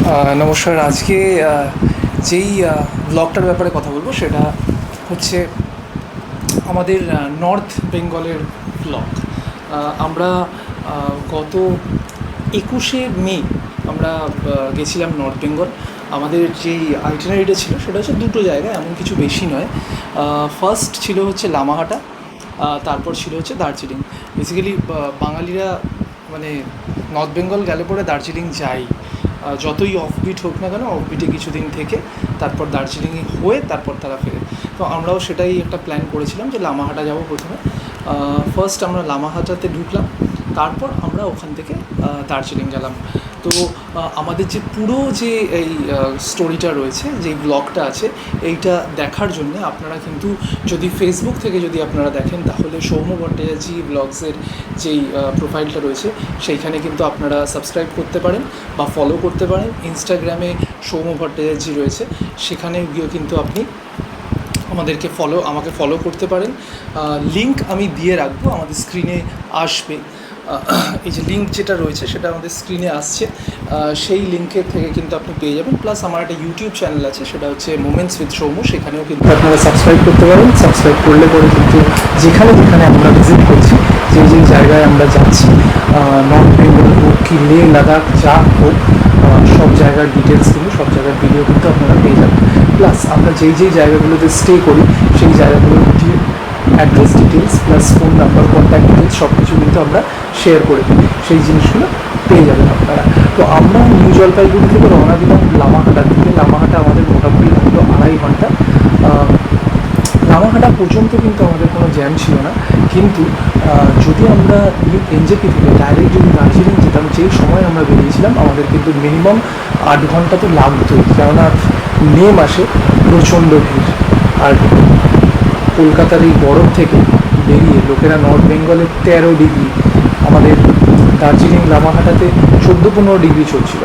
নমস্কার। আজকে যেই ব্লগটার ব্যাপারে কথা বলবো সেটা হচ্ছে আমাদের নর্থ বেঙ্গলের ব্লগ। আমরা গত 21শে মে আমরা গেছিলাম নর্থ বেঙ্গল। আমাদের যেই আইটিনারিটা ছিল সেটা হচ্ছে দুটো জায়গা, এমন কিছু বেশি নয়। ফার্স্ট ছিল হচ্ছে লামাহাটা, তারপর ছিল হচ্ছে দার্জিলিং। বেসিক্যালি বাঙালিরা মানে নর্থ বেঙ্গল গেলে পরে দার্জিলিং যাই, যতই অফবিট হোক না কেন, অফবিটে কিছুদিন থেকে তারপর দার্জিলিংয়ে হয়ে তারপর তারা ফেরে। তো আমরাও সেটাই একটা প্ল্যান করেছিলাম যে লামাহাটা যাব প্রথমে। ফার্স্ট আমরা লামাহাটাতে ঢুকলাম, তারপর আমরা ওখান থেকে দার্জিলিং গেলাম। তো আমাদের যে পুরো যে এই স্টোরিটা রয়েছে, যেই ব্লগটা আছে, এইটা দেখার জন্য আপনারা কিন্তু যদি ফেসবুক থেকে যদি আপনারা দেখেন তাহলে সৌম্য ভট্টাচার্যি ব্লগসের যেই প্রোফাইলটা রয়েছে সেইখানে কিন্তু আপনারা সাবস্ক্রাইব করতে পারেন বা ফলো করতে পারেন। ইনস্টাগ্রামে সৌম্য ভট্টাচার্যি রয়েছে, সেখানে গিয়েও কিন্তু আপনি আমাকে ফলো করতে পারেন। লিঙ্ক আমি দিয়ে রাখবো, আমাদের স্ক্রিনে আসবে। এই যে লিঙ্ক যেটা রয়েছে সেটা আমাদের স্ক্রিনে আসছে, সেই লিঙ্কের থেকে কিন্তু আপনি পেয়ে যাবেন। প্লাস আমার একটা ইউটিউব চ্যানেল আছে, সেটা হচ্ছে মোমেন্টস উইথ সৌম্য, সেখানেও কিন্তু আপনারা সাবস্ক্রাইব করতে পারেন। সাবস্ক্রাইব করলে পরে কিন্তু যেখানে যেখানে আমরা ভিজিট করছি, যেই জায়গায় আমরা যাচ্ছি, নর্থ বেঙ্গল হোক কি লে লাদাখ যা হোক, সব জায়গার ডিটেলস কিন্তু সব জায়গার ভিডিও কিন্তু আপনারা পেয়ে যাবেন। প্লাস আমরা যেই জায়গাগুলোতে স্টে করি সেই জায়গাগুলোর address details plus phone number, contact details সব কিছু কিন্তু আমরা শেয়ার করে দিই, সেই জিনিসগুলো পেয়ে যাবেন আপনারা। তো আমরা নিউ জলপাইগুড়ি থেকে রওনা দিলাম লামাহাটার দিকে। লামাহাটা আমাদের মোটামুটি লাগলো 2.5 ঘন্টা। লামাহাটা পর্যন্ত কিন্তু আমাদের কোনো জ্যাম ছিল না, কিন্তু যদি আমরা এনজেপি থেকে ডাইরেক্ট যদি দার্জিলিং যেতাম, যেই সময় আমরা বেরিয়েছিলাম, আমাদের কিন্তু মিনিমাম 8 ঘন্টা তো লাগতোই, কেননা মে মাসে প্রচণ্ড ভিড়। আর কলকাতার এই গরম থেকে বেরিয়ে লোকেরা নর্থ বেঙ্গলে 13 ডিগ্রি, আমাদের দার্জিলিং লামাহাটাতে 14-15 ডিগ্রি চলছিল।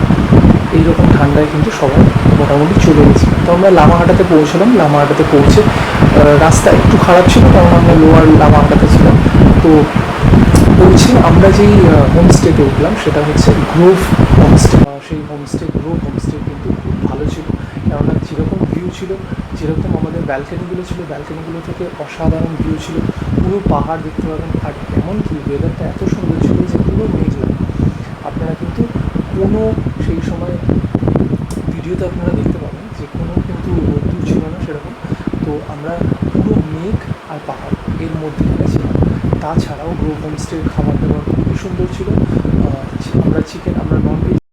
এইরকম ঠান্ডায় কিন্তু সবাই মোটামুটি চলে গেছিল। তো আমরা লামাহাটাতে পৌঁছলাম। লামাহাটাতে পৌঁছে রাস্তা একটু খারাপ ছিল, কারণ আমরা লোয়ার লামাহাটাতে ছিলাম। তো পৌঁছে আমরা যেই হোমস্টেতে উঠলাম সেটা হচ্ছে গ্রোভ হোমস্টে। সেই গ্রোভ হোমস্টে কিন্তু খুব ভালো ছিল, কেননা যেরকম ভিউ ছিল, যেরকম আমাদের ব্যালকানিগুলো ছিল, ব্যালকানিগুলো থেকে অসাধারণ ভিউ ছিল, পুরো পাহাড় দেখতে পাবেন। আর এমনকি ওয়েদারটা এত সুন্দর ছিল যে পুরো মেঘলা। আপনারা কিন্তু কোনো সেই সময় ভিডিওতে আপনারা দেখতে পাবেন যে কোনো কিন্তু রোদ্দুর ছিল না সেরকম। তো আমরা পুরো মেঘ আর পাহাড় এর মধ্যেখানে ছিলাম। তাছাড়াও গ্রোভ হোমস্টের খাবার দাবার খুবই সুন্দর ছিল। আমরা নন ভেজ